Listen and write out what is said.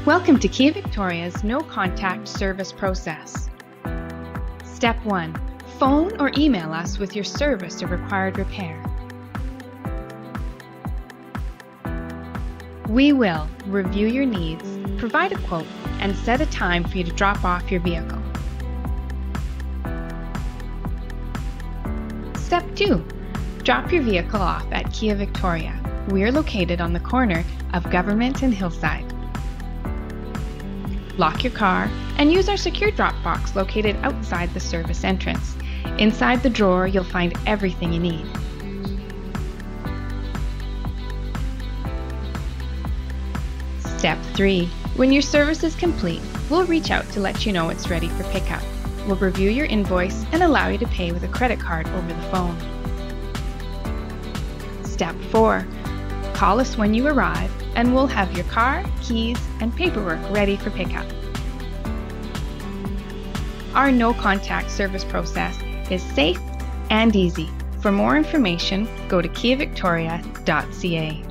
Welcome to Kia Victoria's no-contact service process. Step 1. Phone or email us with your service or required repair. We will review your needs, provide a quote, and set a time for you to drop off your vehicle. Step 2. Drop your vehicle off at Kia Victoria. We are located on the corner of Government and Hillside. Lock your car and use our secure drop box located outside the service entrance. Inside the drawer, you'll find everything you need. Step 3. When your service is complete, we'll reach out to let you know it's ready for pickup. We'll review your invoice and allow you to pay with a credit card over the phone. Step 4. Call us when you arrive and we'll have your car, keys, and paperwork ready for pickup. Our no-contact service process is safe and easy. For more information, go to kiavictoria.ca.